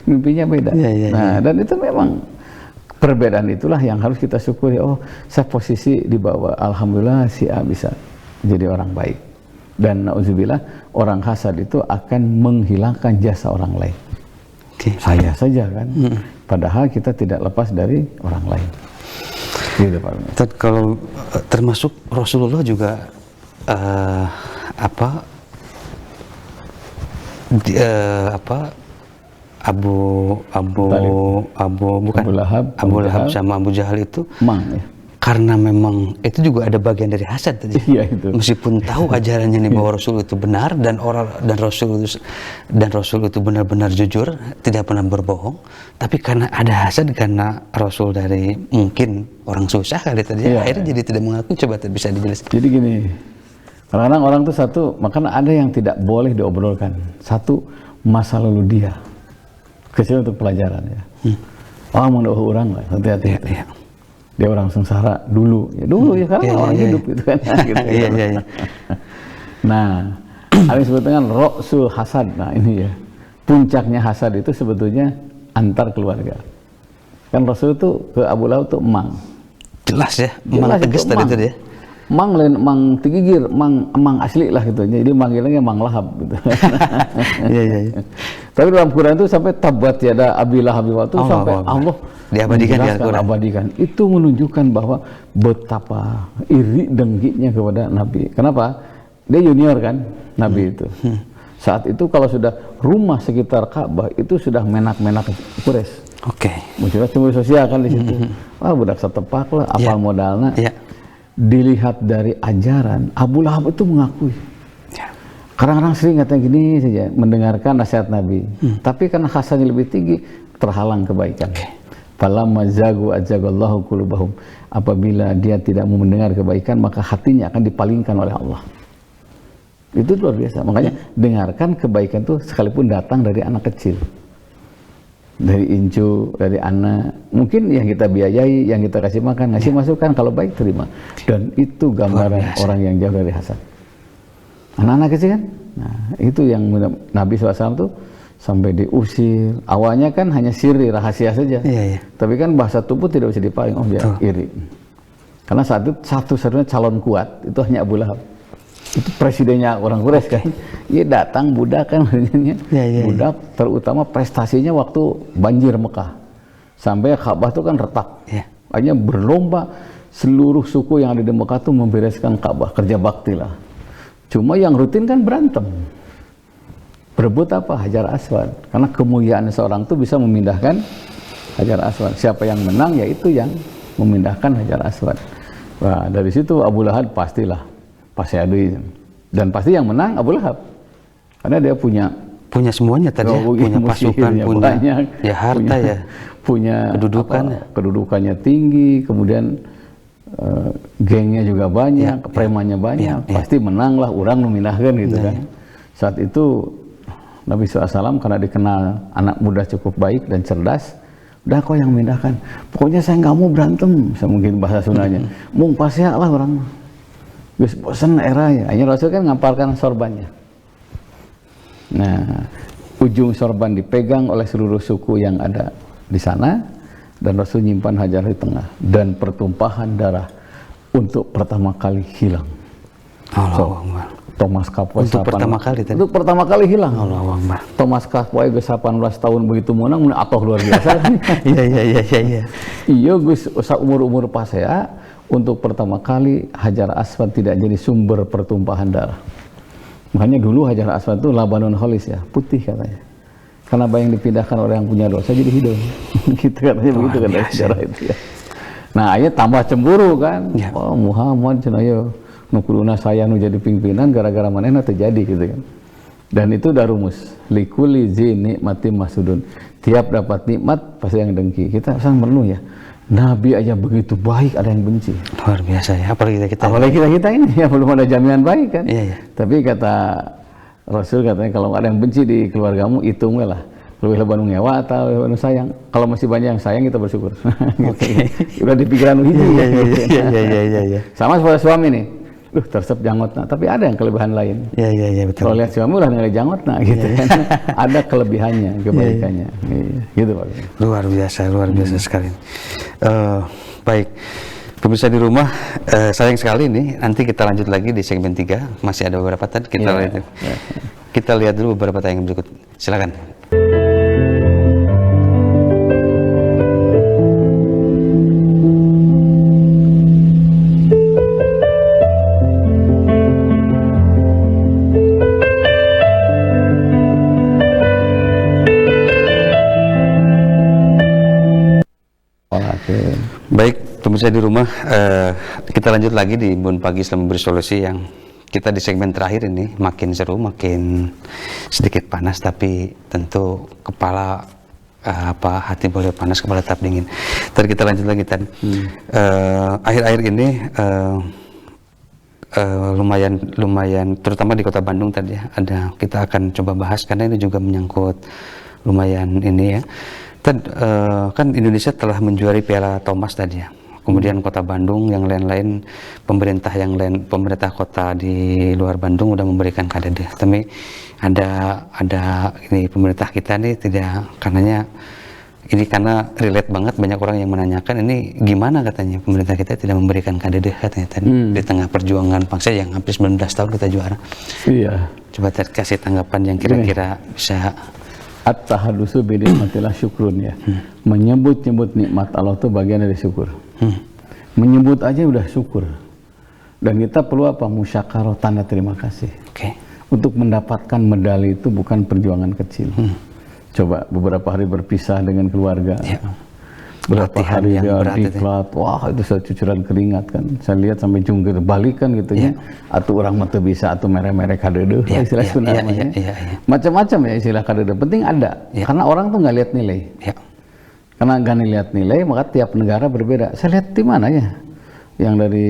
Speaker 2: Mimpinya beda. Nah, dan itu memang perbedaan itulah yang harus kita syukuri. Oh, saya posisi di bawah. Alhamdulillah si A bisa jadi orang baik. Dan na'udzubillah orang hasad itu akan menghilangkan jasa orang lain. Saya saja kan. Padahal kita tidak lepas dari orang lain. Gitu, Pak.
Speaker 1: Kalau termasuk Rasulullah juga Abu Lahab sama Abu Jahal itu karena memang itu juga ada bagian dari hasad tadi.
Speaker 2: Iya, itu.
Speaker 1: Meskipun tahu ajarannya nih bahwa Rasul itu benar dan Rasul itu benar-benar jujur, tidak pernah berbohong, tapi karena ada hasad karena Rasul dari mungkin orang susah kali tadi, akhirnya jadi tidak mengaku. Coba bisa dijelaskan.
Speaker 2: Jadi gini, kadang-kadang orang tuh satu, makanya ada yang tidak boleh diobrolkan. Satu, masa lalu dia. kecil untuk pelajaran ya. Oh, mau orang lah, hati-hati.
Speaker 1: Iya.
Speaker 2: Dia orang sengsara dulu ya kan orang hidup gitu kan. Gitu,
Speaker 1: Iya.
Speaker 2: Nah, ada yang disebut dengan roksul hasad. Nah ini ya, puncaknya hasad itu sebetulnya antar keluarga. Kan Rasul itu ke Abu Lahab tuh emang.
Speaker 1: Jelas ya, emang tegas tadi itu dia.
Speaker 2: Mang lain mang tigigir, mang asli lah gitu. Jadi manggilannya Mang Lahab gitu.
Speaker 1: Iya.
Speaker 2: Tapi dalam Quran itu sampai tabat tiada Abi Lahab itu sampai Allah
Speaker 1: diabadikan di Al-Quran.
Speaker 2: Abadikan. Itu menunjukkan bahwa betapa iri dengkinya kepada Nabi. Kenapa? Dia junior kan Nabi itu. Saat itu kalau sudah rumah sekitar Ka'bah itu sudah menak-menak Quraisy.
Speaker 1: Oke.
Speaker 2: Munculnya cemburu sosial kan di situ. Wah, budak setepak lah, apal modalna.
Speaker 1: Iya.
Speaker 2: Dilihat dari ajaran, Abu Lahab itu mengakui.
Speaker 1: Ya.
Speaker 2: Kadang-kadang sering katanya gini saja, mendengarkan nasihat Nabi. Tapi karena hasannya lebih tinggi, terhalang kebaikan. Falamma zagu azagallahu qulubahum. Apabila dia tidak mau mendengar kebaikan, maka hatinya akan dipalingkan oleh Allah. Itu luar biasa. Makanya dengarkan kebaikan itu sekalipun datang dari anak kecil. Dari incu, dari anak, mungkin yang kita biayai, yang kita kasih makan, ngasih masukan, kalau baik terima. Dan itu gambaran orang yang jauh dari hasad. Anak-anak kecil kan, nah itu yang Nabi SAW tuh sampai diusir. Awalnya kan hanya siri, rahasia saja.
Speaker 1: Iya.
Speaker 2: Tapi kan bahasa tubuh tidak bisa dipaling, oh dia iri. Karena saat itu satu-satunya calon kuat itu hanya Abu Lahab. Itu presidennya orang Quraisy kan. Dia datang budak kan budak terutama prestasinya waktu banjir Mekah. Sampai Ka'bah itu kan retak. Hanya berlomba seluruh suku yang ada di Mekah itu membereskan Ka'bah, kerja bakti lah. Cuma yang rutin kan berantem. Berebut apa? Hajar Aswad. Karena kemuliaan seorang itu bisa memindahkan Hajar Aswad. Siapa yang menang ya itu yang memindahkan Hajar Aswad. Nah, dari situ Abu Lahab pastilah pasti ada, dan pasti yang menang Abu Lahab karena dia punya
Speaker 1: semuanya tadi ya, punya pasukan, punya
Speaker 2: banyak,
Speaker 1: ya harta
Speaker 2: punya kedudukannya tinggi, kemudian gengnya juga banyak, premannya banyak, pasti menang lah, orang memindahkan gitu kan. Saat itu Nabi SAW karena dikenal anak muda cukup baik dan cerdas, udah kau yang memindahkan, pokoknya saya nggak mau berantem, saya mungkin bahasa Sundanya, mung pasya lah orang. Gus bosan era ya, hanya Rasul kan ngamparkan sorbannya. Nah, ujung sorban dipegang oleh seluruh suku yang ada di sana, dan Rasul nyimpan Hajar di tengah, dan pertumpahan darah untuk pertama kali hilang. Thomas Kapoy
Speaker 1: untuk pertama kali tadi.
Speaker 2: Untuk pertama kali hilang.
Speaker 1: Allahuakbar.
Speaker 2: Thomas Kapoy gue 18 tahun begitu menang, atau luar biasa.
Speaker 1: Iya.
Speaker 2: Iya Gus, umur pas saya. Untuk pertama kali Hajar Aswad tidak jadi sumber pertumpahan darah. Makanya dulu Hajar Aswad itu Labanun Holis ya, putih katanya. Karena yang dipindahkan oleh yang punya dosa jadi hidup. Gitu katanya, begitu kan sejarah itu ya. Nah, akhirnya tambah cemburu kan. Ya. Oh Muhammad cenah nukuluna saya nu jadi pimpinan gara-gara manehna terjadi gitu kan. Dan itu udah rumus. Likuli zi nikmati masudun. Tiap dapat nikmat pasti yang dengki. Kita sang perlu ya. Nabi aja begitu baik, ada yang benci.
Speaker 1: Luar biasa ya, apalagi
Speaker 2: kita ini ya belum ada jaminan baik kan.
Speaker 1: Iya.
Speaker 2: Tapi kata Rasul katanya kalau ada yang benci di keluargamu hitung lah. Lebih leban ngewa atau lebih sayang. Kalau masih banyak yang sayang kita bersyukur. Gitu. Udah di pikiran hiji. Iya. Sama seperti suami nih. Tersep jangotna, tapi ada yang kelebihan lain.
Speaker 1: Iya betul.
Speaker 2: Kalau lihat suami udah nilai jangotna gitu kan. Ada kelebihannya, kebaikannya. Gitu Pak.
Speaker 1: Luar biasa sekali. Baik. Pemirsa di rumah, sayang sekali nih, nanti kita lanjut lagi di segmen 3. Masih ada beberapa tadi kita lihat dulu beberapa tayangan berikut. Silakan. Baik, pemirsa di rumah, kita lanjut lagi di Embun Pagi Islam Memberi Solusi yang kita di segmen terakhir ini makin seru, makin sedikit panas, tapi tentu kepala hati boleh panas, kepala tetap dingin. Tadi kita lanjut lagi tadi. Akhir-akhir ini lumayan, terutama di Kota Bandung tadi ya, kita akan coba bahas karena ini juga menyangkut lumayan ini ya. Kan Indonesia telah menjuari Piala Thomas tadi ya. Kemudian Kota Bandung, yang lain-lain pemerintah kota di luar Bandung udah memberikan KDD. Tapi ada ini pemerintah kita nih tidak, karena relate banget, banyak orang yang menanyakan ini gimana katanya pemerintah kita tidak memberikan KDD katanya tadi di tengah perjuangan bangsa yang hampir 19 tahun kita juara.
Speaker 2: Iya.
Speaker 1: Coba kasih tanggapan yang kira-kira bisa.
Speaker 2: At-tahadusu bi nikmatillah syukrun ya. Menyebut-nyebut nikmat Allah itu bagian dari syukur. Menyebut aja udah syukur. Dan kita perlu apa? Musyakarah, tanda terima kasih.
Speaker 1: Oke.
Speaker 2: Untuk mendapatkan medali itu bukan perjuangan kecil. Coba beberapa hari berpisah dengan keluarga.
Speaker 1: Ya.
Speaker 2: Berapa
Speaker 1: Latihan
Speaker 2: hari
Speaker 1: yang
Speaker 2: dia
Speaker 1: berat itu.
Speaker 2: diklat, wah itu saya cucuran keringat kan. Saya lihat sampai jungkir balik kan gitu ya. Atau orang mata bisa, atau merek-merek kadede, istilah Sunda namanya. Macam-macam ya istilah kadede. Penting ada, karena orang tuh nggak lihat nilai.
Speaker 1: Ya.
Speaker 2: Karena nggak lihat nilai, maka tiap negara berbeda. Saya lihat di mana ya? Yang dari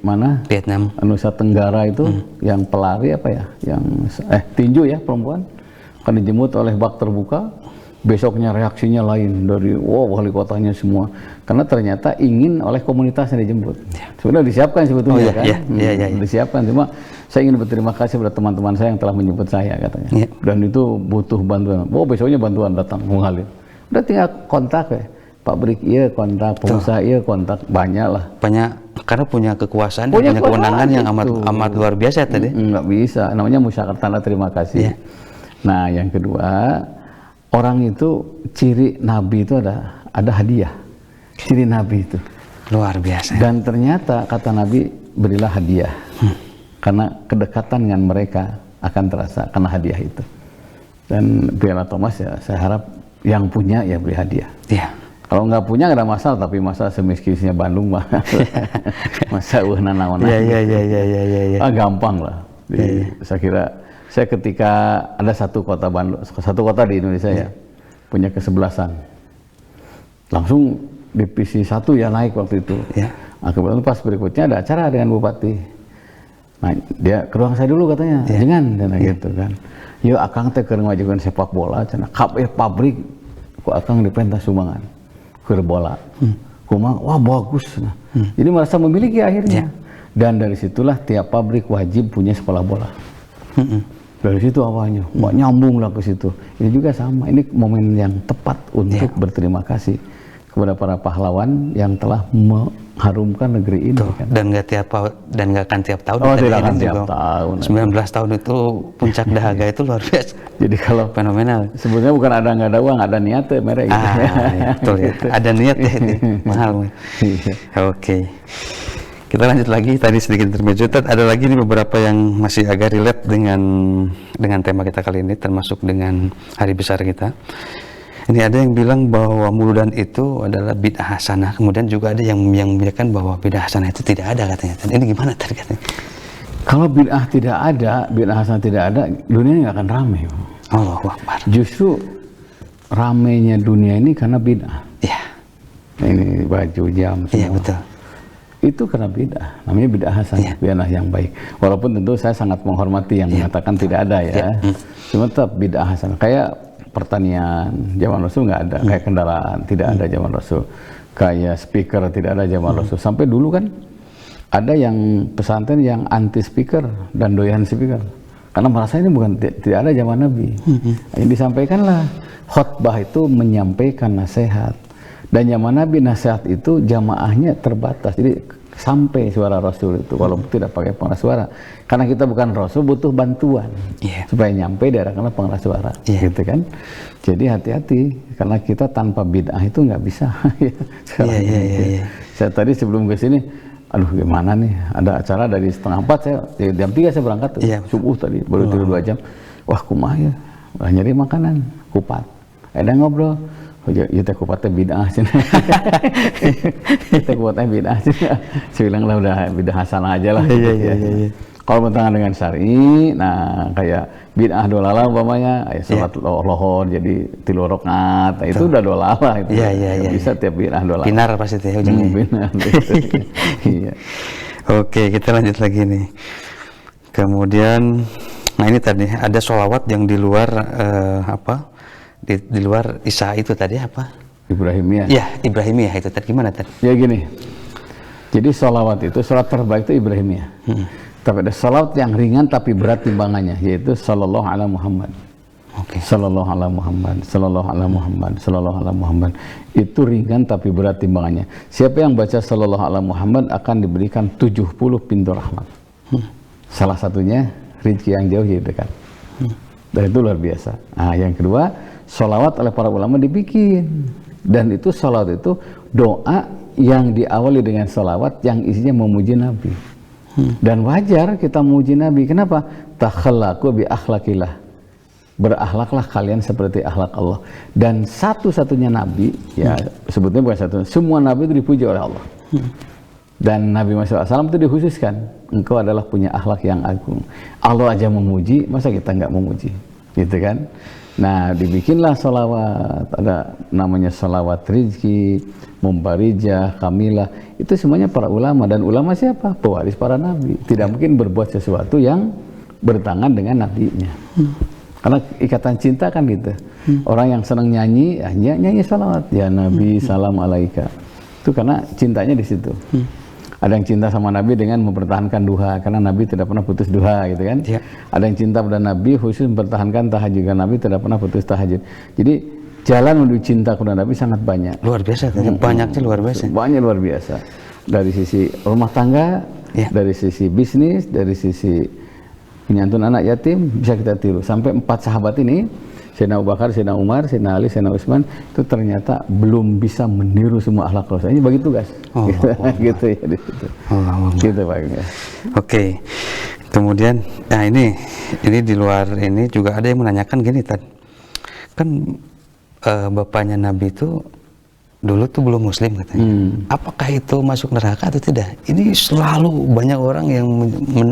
Speaker 2: mana?
Speaker 1: Vietnam.
Speaker 2: Nusa Tenggara itu, yang pelari apa ya? Yang tinju ya perempuan, kan dijemput oleh bak terbuka. Besoknya reaksinya lain dari wali kotanya semua, karena ternyata ingin oleh komunitasnya dijemput. Sudah disiapkan sebetulnya disiapkan, cuma saya ingin berterima kasih pada teman-teman saya yang telah menjemput saya katanya. Dan itu butuh bantuan. Besoknya bantuan datang mengalir. Udah tinggal kontak ya, Pak Brik iya kontak, pengusaha iya kontak, banyak lah.
Speaker 1: Banyak, karena punya kekuasaan, punya kewenangan yang amat luar biasa tadi.
Speaker 2: Nggak bisa, namanya musyawarah tanda terima kasih. Nah yang kedua, orang itu ciri Nabi itu ada hadiah. Ciri Nabi itu
Speaker 1: luar biasa.
Speaker 2: Dan ternyata kata Nabi, berilah hadiah. Karena kedekatan dengan mereka akan terasa karena hadiah itu. Dan Piala Thomas ya saya harap yang punya ya beri hadiah.
Speaker 1: Iya.
Speaker 2: Kalau nggak punya nggak ada masalah, tapi masa semiskinnya Bandung mah masa nanawan.
Speaker 1: Iya.
Speaker 2: Gampang lah. Saya kira saya ketika ada satu kota di Indonesia ya punya kesebelasan, langsung divisi 1 ya naik waktu itu. Nah, kebetulan pas berikutnya ada acara dengan bupati. Nah dia ke ruang saya dulu katanya, jangan gitu kan. Yo akang teh keur ngajukeun sepak bola cenah. Kabeh pabrik ku akang di pentas sumbangan keur bola. Kumaha wah bagus. Jadi merasa memiliki akhirnya. Dan dari situlah tiap pabrik wajib punya sekolah bola. Dari situ awalnya, nyambung lah ke situ. Ini juga sama, ini momen yang tepat untuk berterima kasih kepada para pahlawan yang telah mengharumkan negeri ini. Kan?
Speaker 1: Dan nggak akan tiap tahun.
Speaker 2: Tidak akan tiap tahun.
Speaker 1: 19 tahun itu puncak dahaga itu luar biasa.
Speaker 2: Jadi kalau
Speaker 1: fenomenal.
Speaker 2: Sebetulnya bukan ada nggak ada uang, ada niat ya mereka.
Speaker 1: Betul ya. Ada niat ya ini mahal. Oke. Kita lanjut lagi, tadi sedikit intermezzo. Ada lagi nih beberapa yang masih agak relate dengan tema kita kali ini, termasuk dengan hari besar kita. Ini ada yang bilang bahwa muludan itu adalah bid'ah hasanah, kemudian juga ada yang membiarkan bahwa bid'ah hasanah itu tidak ada katanya. Ini gimana tadi katanya? Kalau bid'ah tidak ada, bid'ah hasanah tidak ada, dunia nggak akan ramai.
Speaker 2: Allahu Akbar. Justru ramainya dunia ini karena bid'ah.
Speaker 1: Iya.
Speaker 2: Ini baju jam.
Speaker 1: Iya betul.
Speaker 2: Itu karena bid'ah, namanya bid'ah hasanah, bid'ah yang baik. Walaupun tentu saya sangat menghormati yang mengatakan tidak ada ya. Cuma tetap bid'ah hasanah. Kayak pertanian zaman Rasul nggak ada, kayak kendaraan tidak ada zaman Rasul, kayak speaker tidak ada zaman Rasul. Sampai dulu kan ada yang pesantren yang anti speaker dan doyan speaker, karena merasa ini bukan tidak ada zaman Nabi. Yang disampaikanlah khutbah itu menyampaikan nasihat. Dan zaman Nabi nasihat itu jamaahnya terbatas, jadi sampai suara Rasul itu walaupun tidak pakai pengeras suara, karena kita bukan Rasul, butuh bantuan supaya nyampe daerah karena pengeras suara, gitu kan. Jadi hati-hati, karena kita tanpa bid'ah itu nggak bisa. Saya tadi sebelum ke sini, aduh gimana nih, ada acara dari 3:30 saya jam 3 saya berangkat tuh, subuh tadi baru tidur 2 jam. Wah kumaha ya, nyari makanan kupat, ada ngobrol. Ya teh kupatnya bid'ah cina. Kita kupatnya bid'ah cina. Saya bilang lah udah bid'ah hasanah aja lah. Iya. Kalau bertentangan dengan syar'i, nah kayak bid'ah dolala umpamanya, sholat lohor jadi 3 rakaat, nah, itu udah dolala itu. Iya. Bisa tiap bid'ah dolala.
Speaker 1: Binar pasti teh ujungnya.
Speaker 2: Binar. Iya.
Speaker 1: Oke, kita lanjut lagi nih. Kemudian, nah ini tadi ada sholawat yang di luar di luar Isa itu tadi apa?
Speaker 2: Ibrahimiyah.
Speaker 1: Ya, Ibrahimiyah itu tadi gimana tadi?
Speaker 2: Ya gini, jadi sholawat itu, sholat terbaik itu Ibrahimiyah. Tapi ada sholawat yang ringan tapi berat timbangannya, yaitu sallallahu ala Muhammad.
Speaker 1: Oke.
Speaker 2: Sallallahu ala Muhammad, sallallahu ala Muhammad, sallallahu ala Muhammad. Itu ringan tapi berat timbangannya. Siapa yang baca sallallahu ala Muhammad akan diberikan 70 pintu rahmat. Salah satunya rezeki yang jauh jadi dekat. Dan itu luar biasa. Nah, yang kedua, sholawat oleh para ulama dibikin. Dan itu sholawat itu doa yang diawali dengan sholawat yang isinya memuji Nabi. Dan wajar kita memuji Nabi. Kenapa? Takhallaqu bi akhlaqillah. Berakhlaklah kalian seperti akhlak Allah. Dan satu-satunya Nabi, ya sebetulnya bukan satu, semua Nabi itu dipuji oleh Allah. Dan Nabi Muhammad SAW itu dikhususkan, engkau adalah punya akhlak yang agung. Allah aja memuji, masa kita nggak memuji, gitu kan? Nah, dibikinlah sholawat, ada namanya sholawat rizki, mumbarijah, kamilah, itu semuanya para ulama. Dan ulama siapa? Pewaris para nabi. Tidak mungkin berbuat sesuatu yang bertangan dengan nabinya. Karena ikatan cinta kan gitu. Orang yang senang nyanyi, ya nyanyi sholawat, ya Nabi salam alaika. Itu karena cintanya di situ. Ada yang cinta sama Nabi dengan mempertahankan duha, karena Nabi tidak pernah putus duha, gitu kan? Ya. Ada yang cinta pada Nabi khusus mempertahankan tahajud, karena Nabi tidak pernah putus tahajud. Jadi jalan menuju cinta kepada Nabi sangat banyak.
Speaker 1: Luar biasa, banyaknya luar biasa.
Speaker 2: Banyak luar biasa. Dari sisi rumah tangga, ya. Dari sisi bisnis, dari sisi menyantun anak yatim, bisa kita tiru. Sampai 4 sahabat ini, Sayyidina Abu Bakar, Sayyidina Umar, Sayyidina Ali, Sayyidina Utsman, itu ternyata belum bisa meniru semua akhlak Rasul. Ini bagi tugas. Gitu ya di situ. Gitu Pak.
Speaker 1: Oke. Kemudian, nah ini di luar ini juga ada yang menanyakan gini tadi. Kan bapaknya Nabi itu dulu tuh belum muslim katanya. Apakah itu masuk neraka atau tidak? Ini selalu banyak orang yang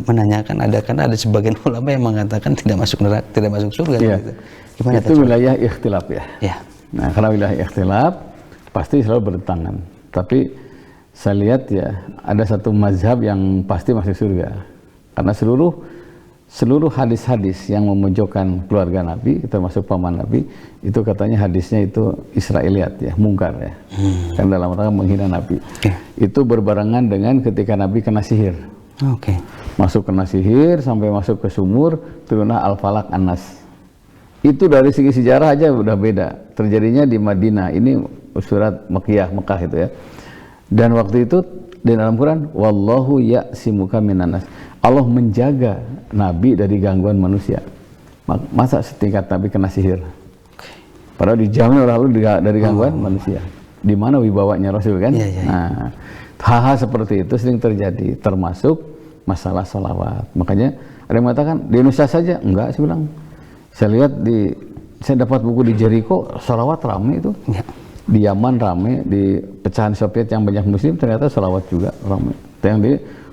Speaker 1: menanyakan, karena ada sebagian ulama yang mengatakan tidak masuk neraka, tidak masuk surga.
Speaker 2: Iya.
Speaker 1: Gitu. Gimana
Speaker 2: itu wilayah ikhtilaf ya.
Speaker 1: Ya.
Speaker 2: Nah, karena wilayah ikhtilaf pasti selalu bertentangan. Tapi saya lihat ya ada satu mazhab yang pasti masuk surga. Karena seluruh hadis-hadis yang memojokkan keluarga Nabi, termasuk paman Nabi, itu katanya hadisnya itu Israiliyat ya, mungkar ya. Kan dalam rangka menghina Nabi. Itu berbarengan dengan ketika Nabi kena sihir. Masuk kena sihir sampai masuk ke sumur, turunlah Al-Falaq An-Nas. Itu dari segi sejarah aja udah beda. Terjadinya di Madinah. Ini surat Mekah itu ya. Dan waktu itu di dalam Quran, wallahu ya'simuka minan nas. Allah menjaga Nabi dari gangguan manusia. Masa setingkat Nabi kena sihir? Padahal dijamin oleh Allah dari gangguan manusia. Di mana wibawanya Rasul kan? Nah, hal-hal seperti itu sering terjadi, termasuk masalah salawat. Makanya ada yang mengatakan di Indonesia saja, enggak, saya bilang. Saya lihat saya dapat buku di Jericho, salawat rame itu. Di Yaman rame, di pecahan Soviet yang banyak muslim ternyata salawat juga rame. Yang di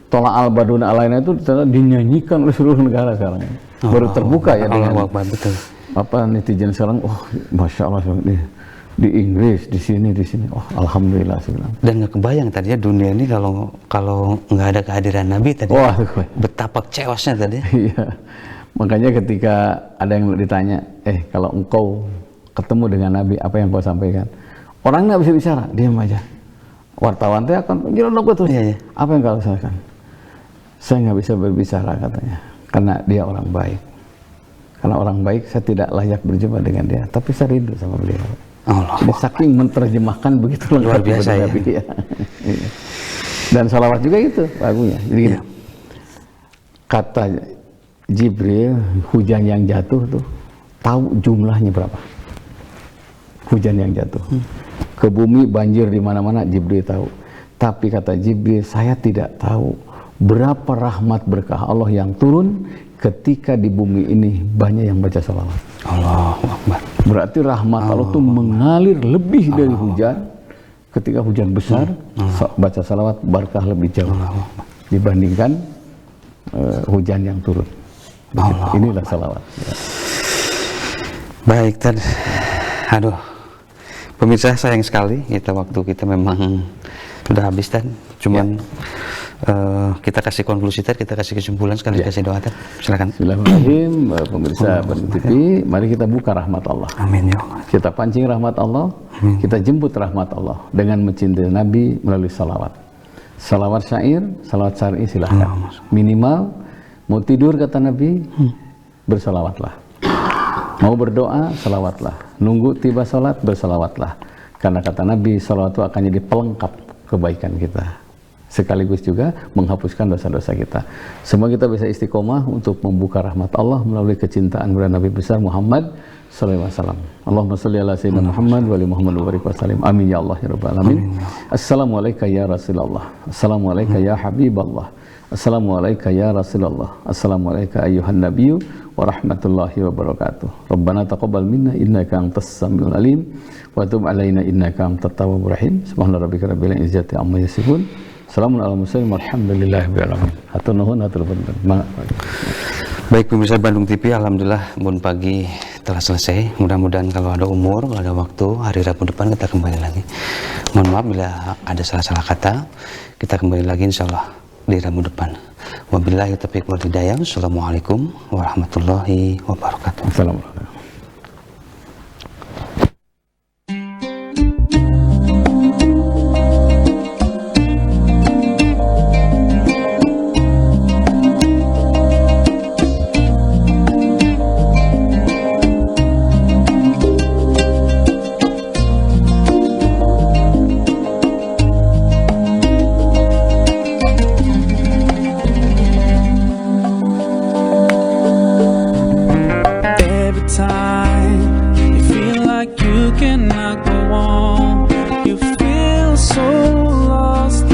Speaker 2: Tolak al-Badun alaina itu ternyata dinyanyikan oleh seluruh negara sekarang. Baru terbuka ya dengan
Speaker 1: betul.
Speaker 2: Apa netizen sekarang, masya Allah di Inggris, di sini, alhamdulillah saya bilang.
Speaker 1: Dan nggak kebayang tadinya dunia ini kalau nggak ada kehadiran Nabi tadi, betapa cewasnya tadi.
Speaker 2: Iya. Makanya ketika ada yang ditanya, kalau engkau ketemu dengan Nabi, apa yang kau sampaikan? Orang nggak bisa bicara, diam aja. Wartawan teh akan nyelonok betul. Apa yang kau sampaikan? Saya nggak bisa berbicara katanya, karena dia orang baik. Karena orang baik, saya tidak layak berjumpa dengan dia, tapi saya rindu sama beliau. Dia saking menerjemahkan begitu
Speaker 1: luar biasa ya.
Speaker 2: Nabi, ya. Dan salawat juga itu lagunya. Jadi gini, kata Jibril, hujan yang jatuh tuh tahu jumlahnya berapa? Hujan yang jatuh ke bumi, banjir di mana-mana, Jibril tahu. Tapi kata Jibril, saya tidak tahu berapa rahmat berkah Allah yang turun ketika di bumi ini banyak yang baca salawat.
Speaker 1: Allahu Akbar.
Speaker 2: Berarti rahmat Allah tuh mengalir lebih dari hujan. Ketika hujan besar, baca salawat berkah lebih jauh dibandingkan hujan yang turun. Inilah salawat.
Speaker 1: Baik, aduh, pemirsa sayang sekali waktu kita memang sudah habis cuman Kita kasih konklusi Ted, kita kasih kesimpulan sekali kasih doa Ted. Silakan.
Speaker 2: Bismillahirrahmanirrahim. Pemirsa Bandung TV, mari kita buka rahmat Allah.
Speaker 1: Amin ya Allah.
Speaker 2: Kita pancing rahmat Allah, kita jemput rahmat Allah dengan mencintai Nabi melalui salawat. Salawat syair, salawat syar'i silahkan. Minimal mau tidur kata Nabi, bersalawatlah. Mau berdoa, salawatlah. Nunggu tiba salat, bersalawatlah. Karena kata Nabi, salawat itu akan jadi pelengkap kebaikan kita. Sekaligus juga menghapuskan dosa-dosa kita. Semua kita bisa istiqomah untuk membuka rahmat Allah melalui kecintaan kepada Nabi besar Muhammad sallallahu alaihi wasallam. Allahumma shalli ala sayyidina Muhammad wa ali Muhammad wa barik wa sallim. Amin ya Allah ya rabbal alamin. Assalamualaikum ya Rasulullah. Assalamualaikum ya Habiballah. Assalamualaikum ya Rasulullah. Assalamualaikum ayyuhan nabiyyu wa rahmatullahi wa barakatuh. Rabbana taqabbal minna innaka antas samiul alim wa tub alaina innaka antat tawwabur rahim. Subhana rabbika rabbil izzati amma yasifun. Assalamualaikum warahmatullahi wabarakatuh. Alhamdulillahirabbil alamin. Hatur nuhun hatur nuhun.
Speaker 1: Baik pemirsa Bandung TV, alhamdulillah Bon Pagi telah selesai. Mudah-mudahan kalau ada umur, kalau ada waktu, hari Rabu depan kita kembali lagi. Mohon maaf bila ada salah-salah kata. Kita kembali lagi insya Allah di Rabu depan. Wabillahi taufiq wal hidayah. Wassalamualaikum warahmatullahi wabarakatuh.
Speaker 2: Assalamualaikum.